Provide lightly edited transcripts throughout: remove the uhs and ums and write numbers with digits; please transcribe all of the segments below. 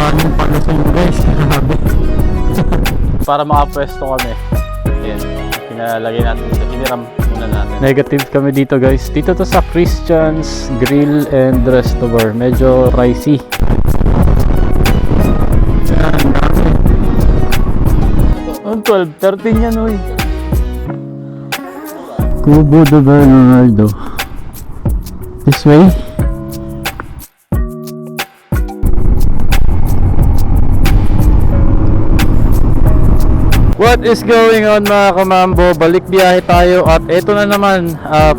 daming palusong guys, grabe. Para makapwesto kami. Ayan, pinalagay natin dito. Iniram muna natin. Negative kami dito guys. Dito to sa Christian's Grill and Restaurant. Medyo pricey. Yan, dami. Ang 12, 13 yan, uy. Cubo de Bernardo. This way. What is going on mga kamambo? Balik biyahe tayo at eto na naman,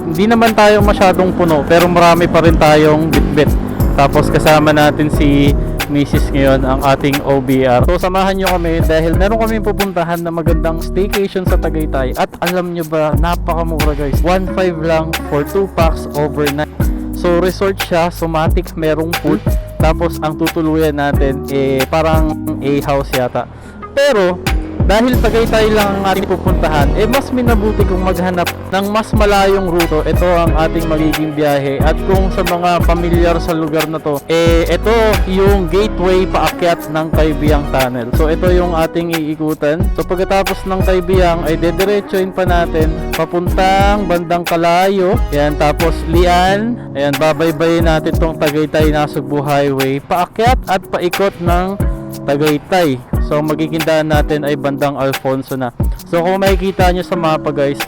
hindi naman tayo masyadong puno pero marami pa rin tayong bitbit. Tapos kasama natin si Mrs. ngayon, ang ating OBR. So samahan nyo kami dahil meron kami pupuntahan na magandang staycation sa Tagaytay. At alam nyo ba, napakamura guys, 1.5 lang for 2 packs overnight. So resort siya, somatic, merong pool. Tapos ang tutuluyan natin parang A-house yata. Pero dahil Tagaytay lang ang ating pupuntahan, mas minabuti kong maghanap ng mas malayong ruto. Ito ang ating magiging biyahe. At kung sa mga pamilyar sa lugar na to, ito yung gateway paakyat ng Kaibiyang Tunnel. So ito yung ating iikutan. So pagkatapos ng Kaibiyang ay dediretsuin pa natin papuntang bandang Kalayo. Yan, tapos Lian. Ayan, babaybayin natin tong Tagaytay Nasugbu Highway paakyat at paikot ng Tagaytay. So magiging daan natin ay bandang Alfonso na. So kung makikita nyo sa mapa guys,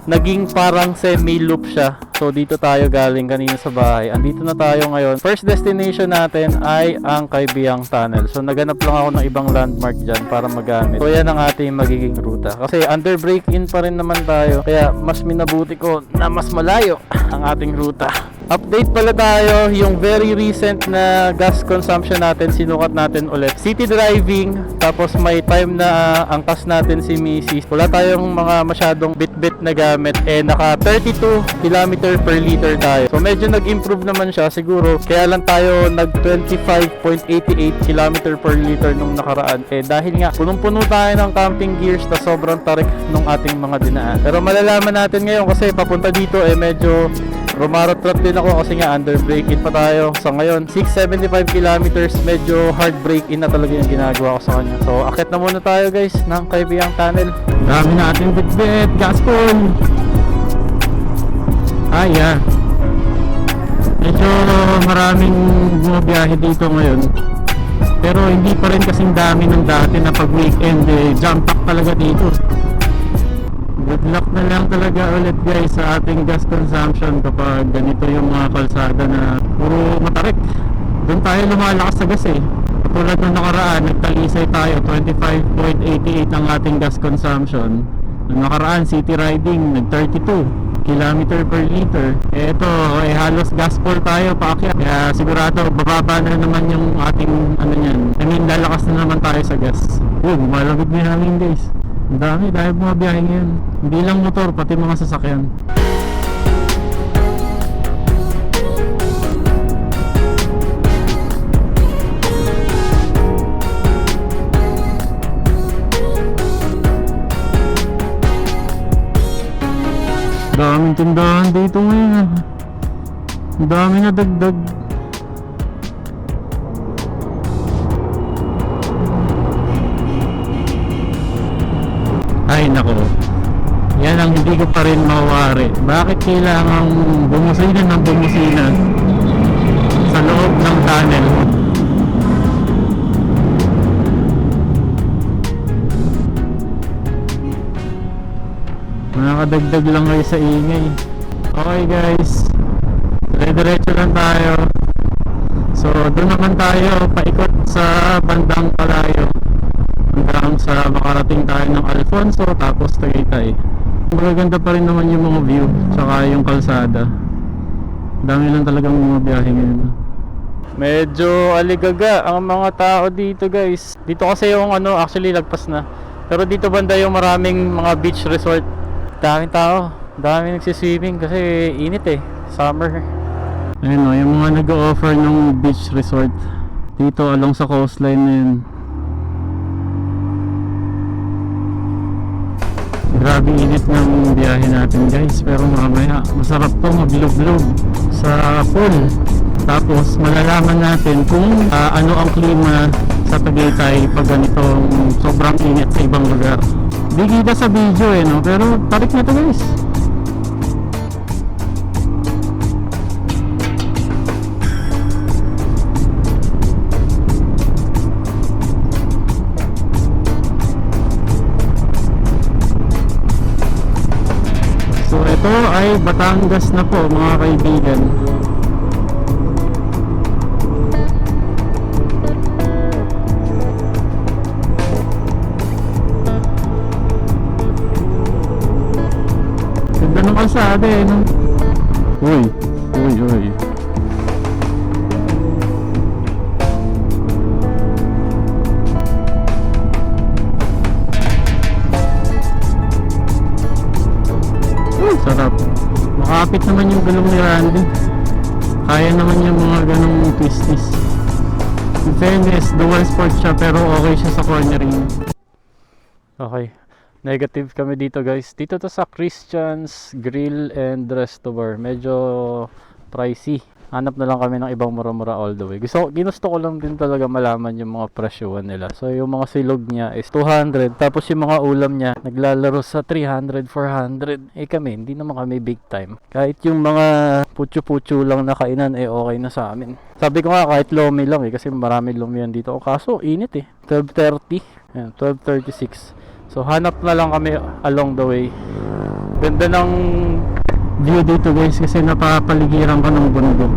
naging parang semi-loop siya. So dito tayo galing kanina sa bahay. Andito na tayo ngayon. First destination natin ay ang Kaibiyang Tunnel. So naganap lang ako ng ibang landmark dyan para magamit. So yan ang ating magiging ruta. Kasi under break-in pa rin naman tayo. Kaya mas minabuti ko na mas malayo ang ating ruta. Update pala tayo, yung very recent na gas consumption natin, sinukat natin ulit. City driving, tapos may time na angkas natin si Mrs. Wala tayong mga masyadong bit-bit na gamit. Naka 32 km per liter tayo. So medyo nag-improve naman siya siguro. Kaya lang tayo nag 25.88 km per liter nung nakaraan. Dahil nga, punong-puno tayo ng camping gears na sobrang tarik nung ating mga dinaan. Pero malalaman natin ngayon kasi papunta dito medyo rumarot-rot din ako kasi nga under break-in pa tayo. So ngayon 675 kilometers, medyo hard break-in na talaga yung ginagawa ko sa kanya. So akit na muna tayo guys ng Kaibiyang Tunnel. Dami na ating bitbit, gas full. Yeah. Medyo maraming bumabiyahe dito ngayon. Pero hindi pa rin kasing dami ng dati na pag weekend jump pack talaga dito. Good luck na lang talaga ulit guys sa ating gas consumption kapag ganito yung mga kalsada na puro matarik. Doon tayo lumalakas sa gas Katulad ng nakaraan, nagtalisay tayo 25.88 ang ating gas consumption. Nung nakaraan, city riding, nag 32 km per liter. Ito, halos gas full tayo paakyat. Kaya sigurado bababa na naman yung ating lalakas na naman tayo sa gas. Malamig na yung hangin guys. Ang dami dahil bumabiyahe ngayon. Hindi lang motor, pati mga sasakyan. Daming tindahan dito ngayon. Ang dami na dagdag. Ay nako, yan ang hindi ko pa rin mawari. Bakit kailangan bumusina ng bumusina sa loob ng tunnel? Nakadagdag lang kayo sa ingay. Okay guys, dire-diretso lang tayo. So doon naman tayo paikot sa bandang Kalayo hanggang sa makarating tayo ng Alfonso tapos Tagaytay. Magaganda pa rin naman yung mga view tsaka yung kalsada. Dami lang talagang mga biyahe ngayon. Medyo aligaga ang mga tao dito guys. Dito kasi yung actually lagpas na. Pero dito banda yung maraming mga beach resort. Daming tao, daming nagsiswimming kasi init summer. Ayun yung mga nag-o-offer ng beach resort dito along sa coastline na yun. Grabe init ng biyahe natin guys, pero mamaya masarap to maglog-log sa pool. Tapos malalaman natin kung ano ang klima sa Tagaytay pag ganitong sobrang init sa ibang lugar. Di kita sa video no? Pero tarik na to guys. So ito ay Batangas na po mga kaibigan. Ganda ng kalsada no? Uy. Sarap. Makapit naman yung gulong ni Randy. Kaya naman yung mga ganong twisties. In fairness, dual sport siya pero okay siya sa cornering. Okay. Negative kami dito guys. Dito to sa Christian's Grill and Resto Bar. Medyo pricey. Hanap na lang kami ng ibang mura-mura all the way. Ginusto ko lang din talaga malaman yung mga presyuhan nila. So yung mga silog niya is 200. Tapos yung mga ulam niya naglalaro sa 300, 400. Eh kami, hindi naman kami big time. Kahit yung mga putyo-putyo lang na kainan eh okay na sa amin. Sabi ko nga kahit lomi lang kasi marami lomi yan dito. Kaso init 12:30. Ayan, 12:36. So hanap na lang kami along the way. Ganda ng view dito guys kasi napapaligiran ka ng bundok.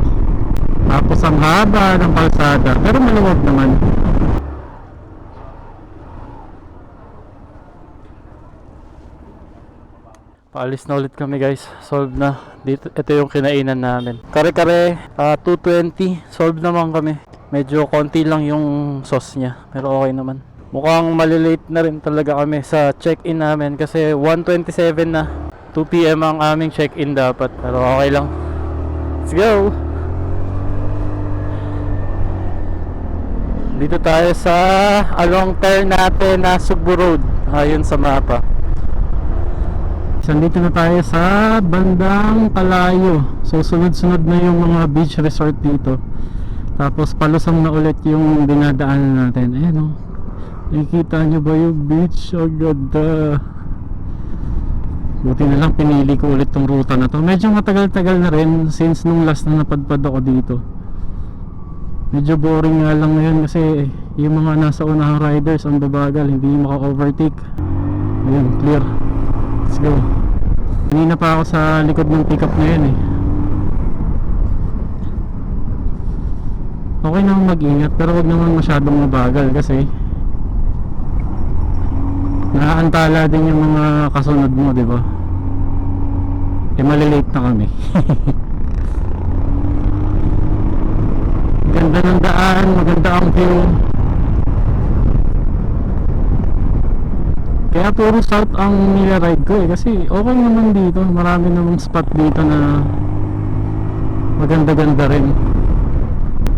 Tapos ang haba ng kalsada pero maluwag naman. Paalis na ulit kami guys. Solve na. Dito, ito yung kinainan namin. Kare-kare 220. Solve naman kami. Medyo konti lang yung sauce niya pero okay naman. Mukhang malilate na rin talaga kami sa check-in namin kasi 1:27 na. 2 PM ang aming check-in dapat pero okay lang. Let's go! Dito tayo sa along turn natin na Subo Road ayon sa mapa. Dito na tayo sa bandang Palayo. So sunod-sunod na yung mga beach resort dito. Tapos palusong na ulit yung dinadaanan natin. Ayan o. Nakikita nyo ba yung beach? Ang ganda. Buti na lang pinili ko ulit tong ruta na to. Medyo matagal-tagal na rin since nung last na napadpad ako dito. Medyo boring nga lang ngayon kasi yung mga nasa unahang riders ang babagal, hindi maka-overtake. Ayun, clear. Let's go. Kanina pa ako sa likod ng pickup na yun Okay naman mag-ingat pero wag naman masyadong mabagal kasi naaantala din yung mga kasunod mo, di ba? Eh malilate na kami. Ganda ng daan, maganda ang view. Kaya puro south ang nilaride ko kasi okay naman dito. Marami namang spot dito na maganda-ganda rin.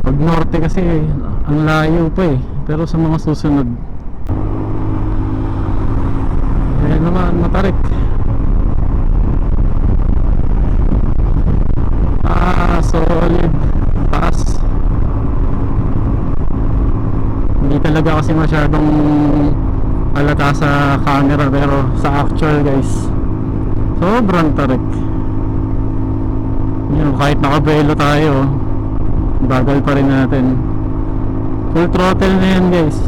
Pag norte kasi ang layo pa pero sa mga susunod naman matarik. Solid taas. Hindi talaga kasi masyadong halata sa camera pero sa actual guys sobrang tarik. Kahit nakabelo tayo bagal pa rin natin. Full throttle na yan guys.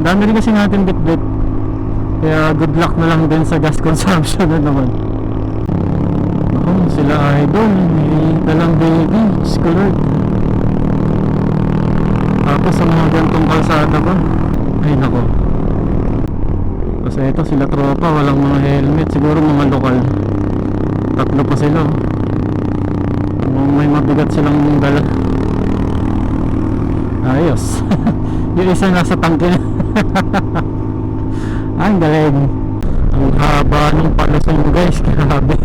Dami rin kasi natin bit-bit kaya good luck na lang din sa gas consumption na naman. Sila idol may dalang baby schooler. Tapos sa mga gantong kalsada pa ay nako. Kasi ito sila tropa walang mga helmet. Siguro mga lokal. Tatlo pa sila may mabigat silang dala. Ayos. Yung isa nasa tangke na. Ang galing. Ang haba ng palusong guys. Grabe.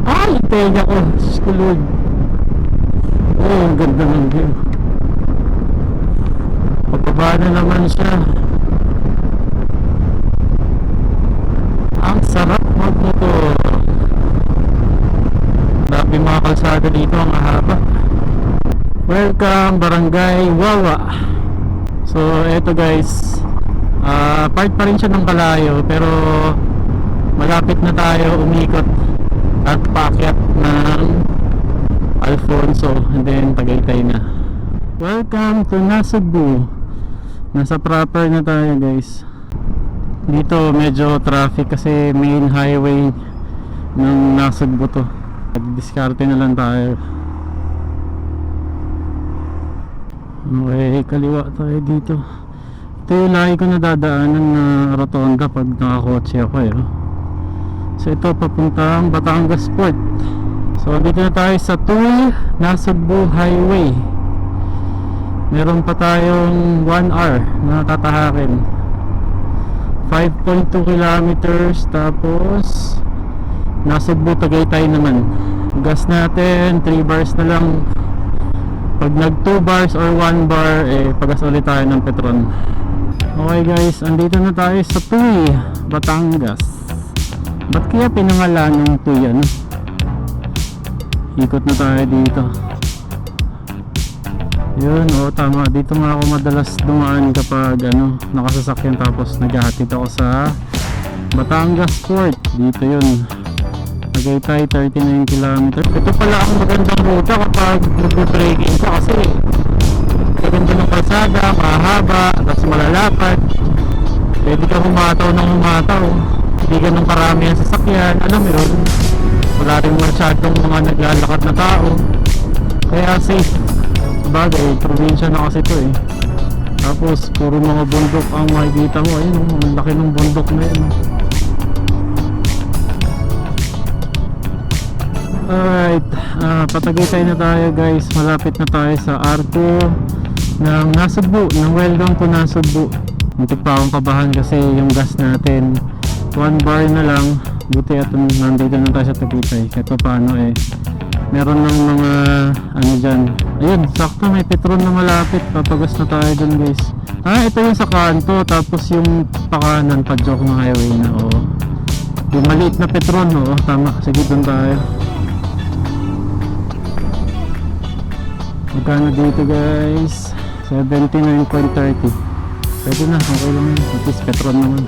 Ay, tenga ko. Skulod. Oh, ang ganda ng view. Pagpaba na naman siya. Ang sarap magmotor. Grabe mga kalsada dito. Ang haba. Welcome Barangay Wawa. So eto guys, part pa rin siya ng Kalayo pero malapit na tayo umikot at paakyat ng Alfonso and then Tagaytay na. Welcome to Nasugbu. Nasa proper na tayo guys. Dito medyo traffic kasi main highway ng Nasugbu to. Diskarte na lang tayo. Okay, kaliwa tayo dito. Ito yung lagi ko nadadaanan na rotonda pag nakakotse ako eh. So ito papuntang Batangas Port. So dito na tayo sa Tuy Nasugbu Highway. Meron pa tayong 1 hour na tatahakin. 5.2 kilometers. Tapos Nasugbu Tagaytay naman. Gas natin 3 bars na lang. Pag nag 2 bars or 1 bar, pagas ulit tayo ng Petron. Okay guys, andito na tayo sa Tuy, Batangas. Ba't kaya pinangalan ng Tuy ano? Ikot na tayo dito. Yun, tama. Dito nga ako madalas dumaan kapag nakasasakyan tapos naghahatid ako sa Batangas Port. Dito yun. Tagaytay 39 km. Ito pala ang magandang ruta kapag mag-trekking ka kasi maganda ng kalsada, mahaba, tapos malalapad. Pwede ka humataw ng humataw. Hindi ganun karami ang sasakyan. Alam mo yun, wala rin masyadong mga naglalakad na tao. Kaya safe. Sabagay, probinsya na kasi ito eh. Tapos puro mga bundok ang makikita mo. Ayun, ang laki ng bundok na yun. Alright, patagay na tayo guys. Malapit na tayo sa arko ng Nasugbu, ng Welcome to Nasugbu. Muntik pa akong kabahan kasi yung gas natin 1 bar na lang. Buti at nandito na tayo sa Tagaytay. Kahit paano meron ng mga dyan. Ayun, sakto may Petron na malapit. Papagas na tayo dun guys. Ito yung sa kanto. Tapos yung pakanan pa joke ng highway na yung maliit na Petron. Tama, sige dun tayo. Magkano dito guys? 79.30. Pwede na, okay lang yun. At least Petron naman.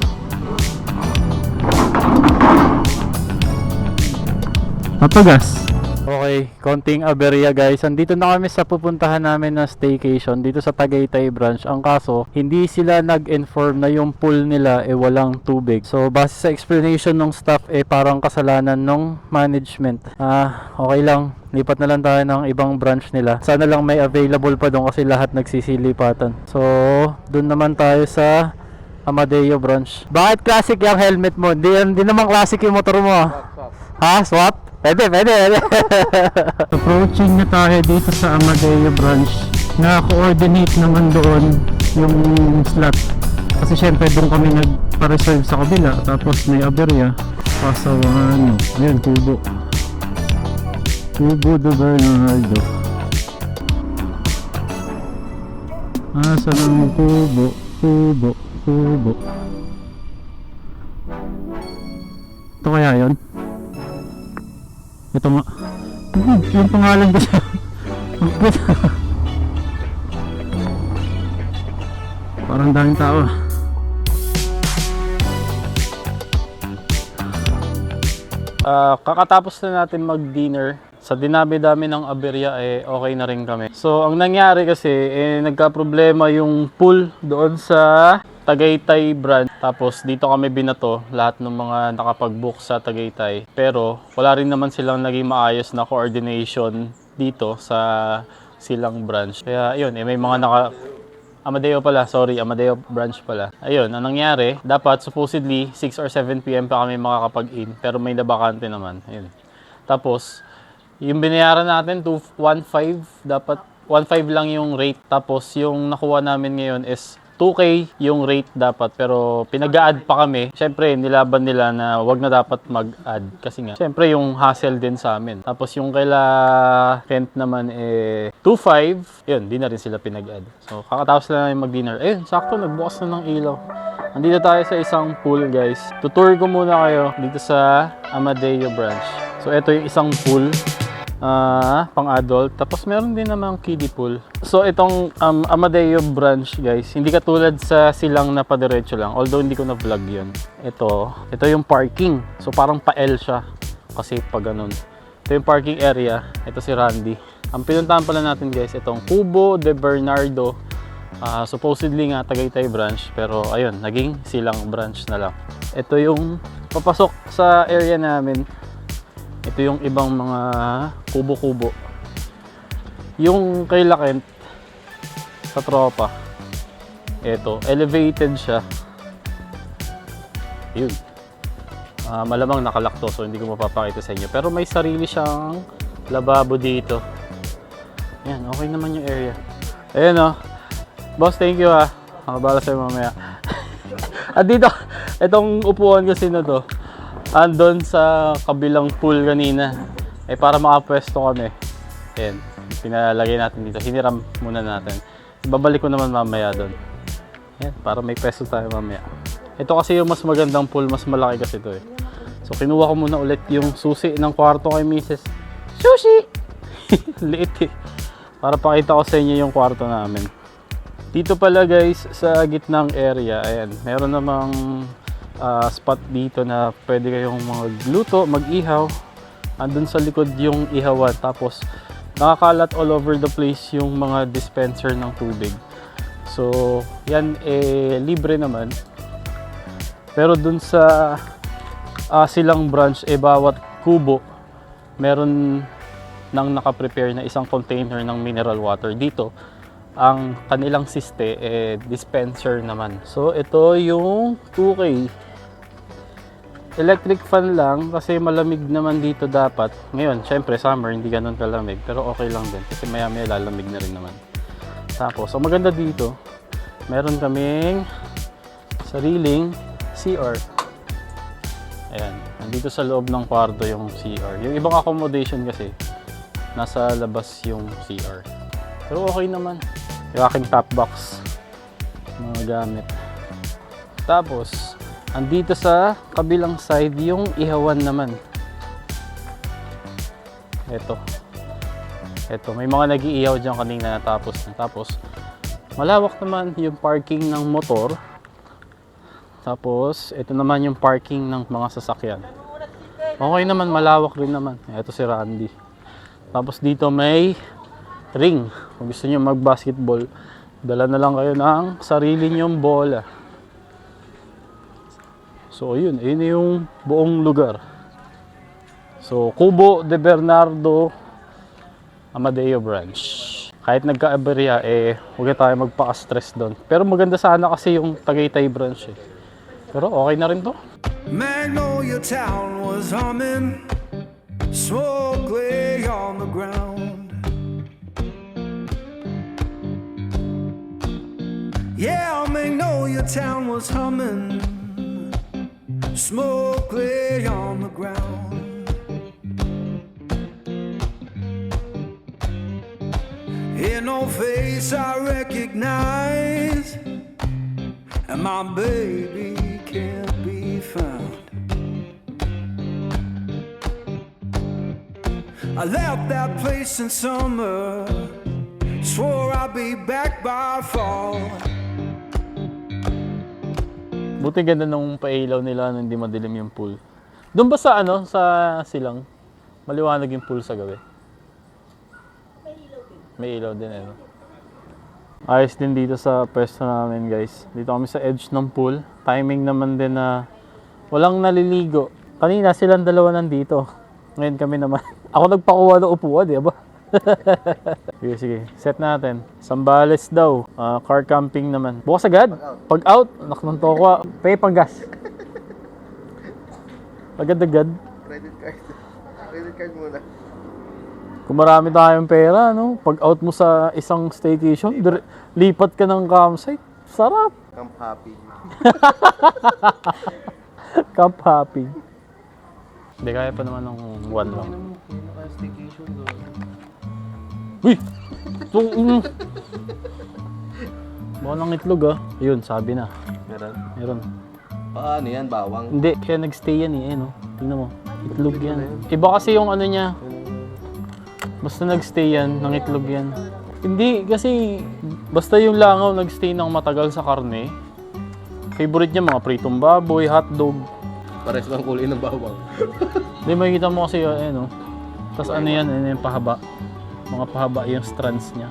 Papagas. Okay, konting aberya guys. Andito na kami sa pupuntahan namin na staycation dito sa Tagaytay branch. Ang kaso, hindi sila nag-inform na yung pool nila walang tubig. So, base sa explanation ng staff parang kasalanan ng management. Okay lang. Lipat na lang tayo ng ibang branch nila. Sana lang may available pa doon kasi lahat nagsisilipatan. So, doon naman tayo sa Amadeo branch. Bakit classic yung helmet mo? Hindi naman classic yung motor mo. Ha? Swap? Pwede. Approaching na tayo dito sa Amadeo branch. Na-coordinate naman doon yung slot. Kasi syempre doon kami nagpa-reserve sa kabila. Tapos may aberya. Pasawan. Ayun, Kubo de Bernardo. Saan ang Kubo. Ito kaya yun? Ito nga. Yung pangalan ko siya. Parang daming tao. Kakatapos na natin mag-dinner. Sa dinami-dami ng aberya okay na rin kami. So ang nangyari kasi nagka-problema yung pool doon sa Tagaytay branch. Tapos dito kami binato lahat ng mga nakapag-book sa Tagaytay. Pero wala rin naman silang naging maayos na coordination dito sa silang branch. Kaya yun, may mga Amadeo branch pala. Ayun, ang nangyari, dapat supposedly 6 or 7 PM pa kami makakapag-in. Pero may nabakante naman. Ayun. Tapos, yung binayaran natin, 1.5, dapat 1.5 lang yung rate. Tapos, yung nakuha namin ngayon is 2K yung rate dapat, pero pinag-a-add pa kami. Siyempre, nilaban nila na wag na dapat mag-add kasi nga, siyempre yung hassle din sa amin. Tapos yung kaila rent naman 2.5, yun, di na rin sila pinag-add. So, kakatapos na namin mag-dinner. Ayun, sakto, nagbukas na ng ilaw. Nandito tayo sa isang pool, guys. Tutour ko muna kayo dito sa Amadeo branch. So, ito yung isang pool. pang adult. Tapos meron din namang kiddie pool. So itong Amadeo branch guys, hindi katulad sa silang na padiretso lang. Although hindi ko na vlog yun. Ito yung parking. So parang pa-L siya. Kasi pag ganun. Ito yung parking area. Ito si Randy. Ang pinuntahan pala natin guys, itong Cubo de Bernardo. Supposedly nga Tagaytay branch. Pero ayun, naging silang branch na lang. Ito yung papasok sa area namin. Ito yung ibang mga kubo-kubo. Yung kay Lakent sa tropa. Ito, elevated siya. Yun. Malamang nakalakto so hindi ko mapapakita sa inyo. Pero may sarili siyang lababo dito. Yan, okay naman yung area. Ayan o. Boss, thank you ha. Makabala sa'yo mamaya. At dito, itong upuan kasi na to. Andon sa kabilang pool kanina. Para makapwesto kami. Ayan, pinalagay natin dito. Hiniram muna natin. Babalik ko naman mamaya doon. Ayan, para may pwesto tayo mamaya. Ito kasi yung mas magandang pool. Mas malaki kasi ito eh. So kinuha ko muna ulit yung susi ng kwarto kay Mrs. Sushi! Liit eh. Para pakita ko sa inyo yung kwarto namin. Dito pala guys, sa gitnang area. Ayan, meron namang spot dito na pwede kayong magluto, mag-ihaw. Andun sa likod yung ihawan. Tapos nakakalat all over the place yung mga dispenser ng tubig. So yan libre naman. Pero dun sa silang branch bawat kubo meron nang nakaprepare na isang container ng mineral water. Dito ang kanilang siste dispenser naman. So ito yung 2K. Electric fan lang kasi malamig naman dito dapat. Ngayon, syempre summer hindi ganun kalamig pero okay lang din kasi maya-maya lalamig na rin naman. Tapos, ang maganda dito, meron kaming sariling CR. Ayan, nandito sa loob ng kwarto yung CR. Yung ibang accommodation kasi nasa labas yung CR. Pero okay naman. Yung aking top box mga gamit. Tapos andito sa kabilang side yung ihawan naman. Ito, may mga nag-iihaw dyan kanina natapos na. Tapos malawak naman yung parking ng motor. Tapos ito naman yung parking ng mga sasakyan. Okay naman, malawak rin naman. Ito si Randy. Tapos dito may ring. Kung gusto niyo mag-basketball, dala na lang kayo ng sarili niyong bola. So ayun yung buong lugar. So Cubo de Bernardo Amadeo branch. Kahit nagka-aberya huwag na tayo magpaka-stress doon. Pero maganda sana kasi yung Tagaytay branch eh. Pero okay na rin to. Magnolia town was humming, smoke lay on the ground. Yeah, Magnolia town was humming, smoke lay on the ground. In no face I recognize, and my baby can't be found. I left that place in summer, swore I'd be back by fall. Buti ganda nung pailaw nila nung hindi madilim yung pool. Doon ba sa sa silang maliwanag yung pool sa gabi? May ilaw din no? Ayos din dito sa pwesto namin guys. Dito kami sa edge ng pool. Timing naman din na walang naliligo. Kanina silang dalawa nandito. Ngayon kami naman. Ako nagpakuha ng upuan ba? Sige. Set natin. Sambales daw. Car camping naman. Bukas agad. Pag out. Anak ng tokwa. Pay pang gas. Agad-agad. Credit card muna. Kung marami tayong pera, no? Pag out mo sa isang staycation, lipat ka ng campsite. Sarap. Camp happy. Camp happy. Hindi, kaya pa naman ng one lang. Staycation doon. Uy! Baka ng itlog Yun, sabi na. Meron. Paano yan? Bawang? Hindi, kaya nagstay yan no? Tingnan mo. Itlog yan. Iba kasi yung niya. Basta nagstay yan, ng itlog yan. Hindi, kasi basta yung langaw nagstay ng matagal sa karne. Favorite niya mga pritong baboy, hotdog. Pares ng kulay ng bawang. Hindi, makikita mo kasi yun, oh. Tapos ano yan yung pahaba. Mga pahaba yung strands niya.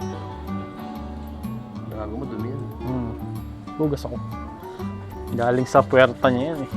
Nakago mo, dumi yan. Bugas ako. Galing sa puwerta niya yan eh.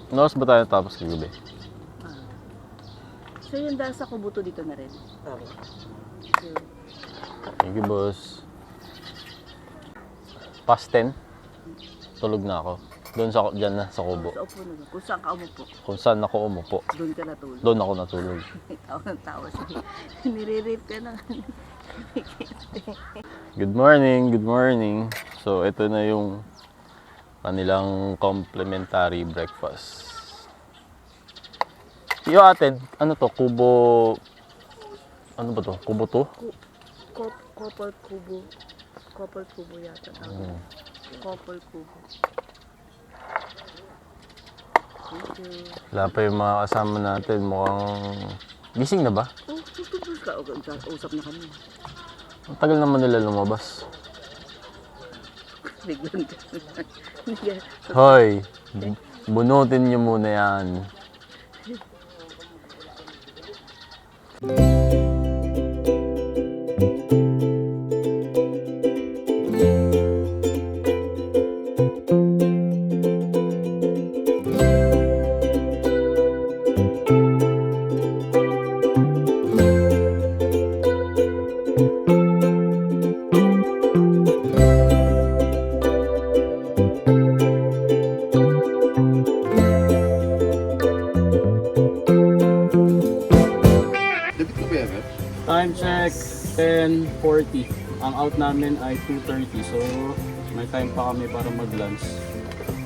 Ano oras ba tayo tapos kagabi? So yung dahil sa Kubuto dito na rin? Oo. Thank you, boss. Past 10. Tulog na ako. Doon sa dyan na sa kubo. Sa upo na. Kung saan ka umupo, Kung saan ako umupo, doon ka natulog. doon ako natulog. Tawa ng tawa siya. Nire-rape ka na. Good morning, good morning. So, ito na yung kanilang complimentary breakfast. Yung atin, ano to? Kubo... Ano ba to? Kubo to? Couple kubo. Couple kubo yata. Couple kubo. Thank you. Wala pa yung mga kasama natin. Mukhang... Gising na ba? Oh, tutubos ka. Usap na kami. Ang tagal naman nila lumabas. Biglang Hoy! Bunutin niyo muna yan. Dapat ko ba yan, eh? Time check, 10:40. Ang out namin ay 2:30. So, may time pa kami para mag-lunch.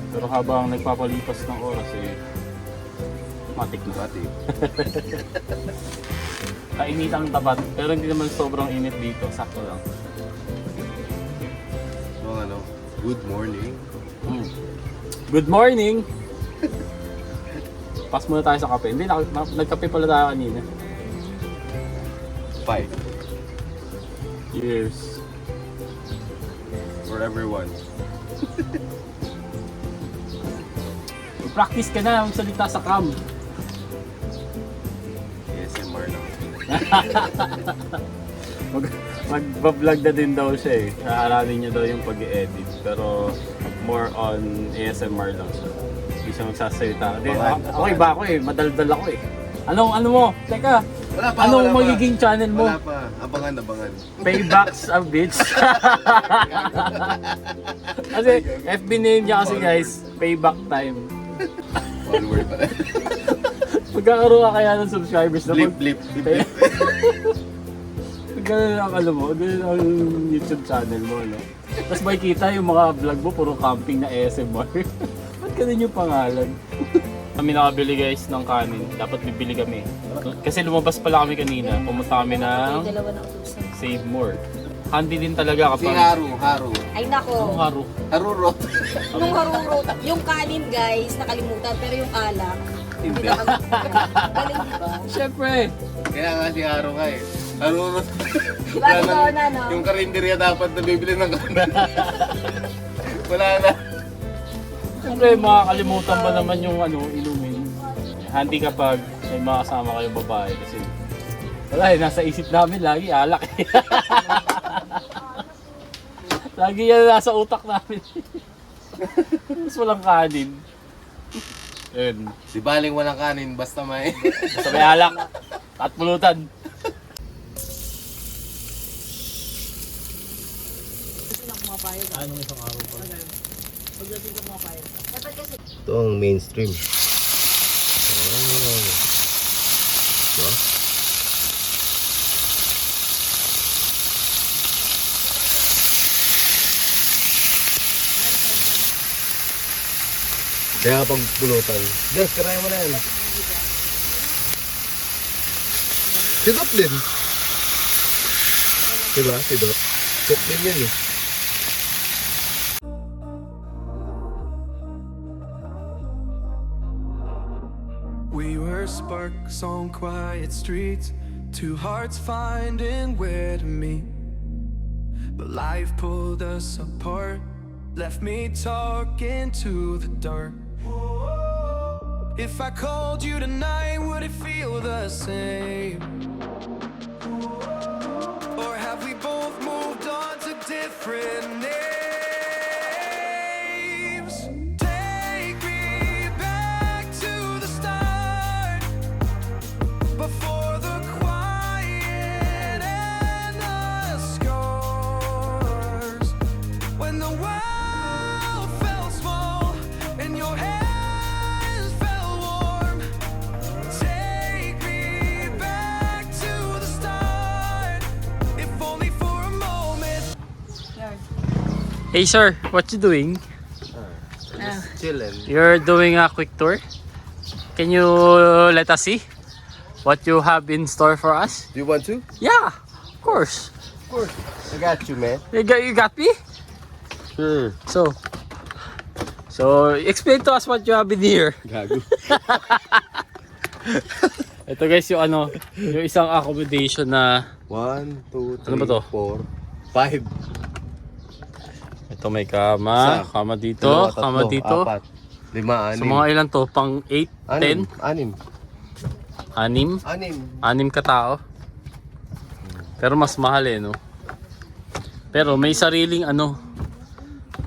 Pero habang nagpapalipas ng oras eh, matik na. Pati. Kainitang tapat. Pero hindi naman sobrang init dito. Sakto lang. So, ano, good morning. Good morning! Pas muna tayo sa kape. Hindi, nagkape pala tayo kanina. 5 Cheers. for everyone. Practice ka na magsalita sa cam. ASMR lang. Mag-vlog na din daw siya eh. Aaralin niya daw yung pag-edit. Pero more on ASMR lang siya. Hindi siya magsasalita. Okay ba ako eh? Madaldal ako eh. Ano mo? Teka, Wala pa, anong wala pa. magiging channel mo? Wala pa. Abangan. Paybacks a bitch. Kasi FB name niya kasi guys, payback time. Follower pa rin. Magkakaroon ka kaya ng subscribers na Flip. Ganun ang alam mo, ganun ang YouTube channel mo, no? Tapos makikita yung mga vlog mo, puro camping na ASMR. Ba't ganun yung pangalan? Kami nakabili guys ng kanin. Dapat bibili kami. Kasi lumabas pala kami kanina. Pumunta kami ng Dalawa na utusan. Save More. Handy din talaga Si kapag... Haru. Ay Ang nako, haro. Harurot. yung harurot, yung kanin guys, nakalimutan, pero yung alak, Hindi. galing diba? Siyempre. Kaya nga si Haru nga eh. Harurot. Diba ikaw na, no? Yung karinderya dapat na bibili ng kanin. Wala na. Siyempre, makakalimutan ba naman yung inumin. Handy kapag may mga kasama kayo babae. Kasi wala eh, nasa isip namin lagi alak eh. Lagi yan nasa utak namin. Mas walang kanin. Yun. Di baling walang kanin, basta may... Basta may alak at pulutan. Anong isang araw pa? Ito ang mainstream. Oh. Diba? Kaya kapag pulutan, Des, karaya mo na yan. Sidot din. Diba? Sidot. Cook din yan eh. We were sparks on quiet streets, two hearts finding where to meet. But life pulled us apart, left me talking to the dark. If I called you tonight, would it feel the same? Or have we both moved on to different names? Take me back to the start, before the quiet and the scars. When the world felt small and your hands felt warm. Take me back to the start, if only for a moment. Hey sir, what you doing? Just chillin'. You're doing a quick tour. Can you let us see what you have in store for us? Do you want to? Yeah, of course. Of course. I got you, man. You got me? Sure. So explain to us what you have in here. Gago. Ito guys yung yung isang accommodation na 1, 2, 3, Ano ba to? 4, 5. ito may kama, Isa. kama dito, Dalawa, kama tatlo, dito. 4, 5, 6. So mga ilan to? Pang 8, 10, 6. 6? 6 katao. Pero mas mahal eh, no? Pero may sariling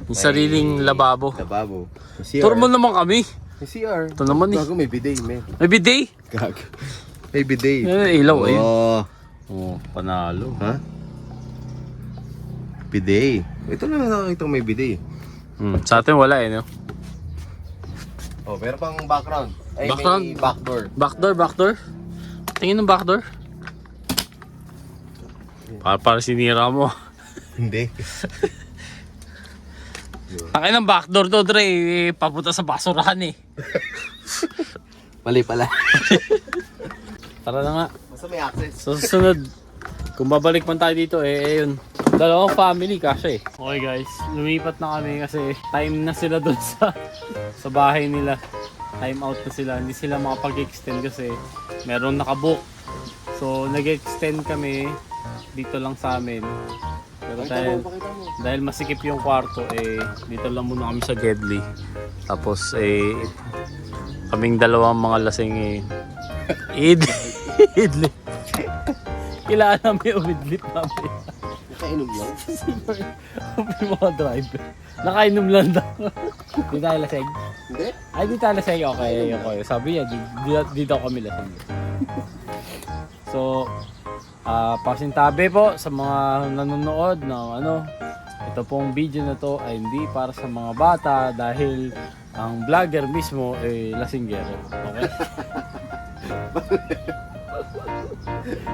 may sariling lababo. Lababo. May Tour CR. mo naman kami. May CR. Ito naman eh. Gago, may bidet, man. May bidet. Gago. May bidet. Ilaw eh. Oh. Oh, panalo. Ha? Bidet. Ito lang nakakita may bidet. Sa atin wala eh, no? Oh, pero pang background. Ay, Background? may backdoor. Backdoor. Tingin ng backdoor. Para sinira mo. Hindi. Akin ng backdoor to, Dre. Papunta sa basurahan eh. Mali pala. Tara na nga. Basta may access. So, susunod, kung babalik man tayo dito, yun. Dalawang family kasi. Okay guys, lumipat na kami kasi time na sila doon sa bahay nila. Time out na sila. Hindi sila makapag-extend kasi meron nakabook. So, nag-extend kami dito lang sa amin. Pero dahil masikip yung kwarto, dito lang muna kami sa Gedli. Tapos, kaming dalawang mga lasing idli. Kailangan namin umidlip namin. Nakainom lang. Yung mga driver. Nakainom lang daw. Di tayo lasing? Hindi? Ay, di tayo lasing. Okay. Sabi niya, di daw kami lasing. So, pasintabi po sa mga nanonood ng ito pong video na to ay hindi para sa mga bata dahil ang vlogger mismo ay lasinggero. Okay?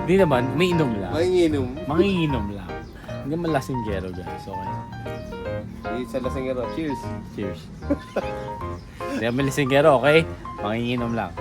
Di naman, umiinom lang. Manginginom. Manginginom lang. Hindi man lasinggero guys, okay? Sa lasingero. Cheers. Cheers. Hindi kami lisingero, okay? Manginginom lang.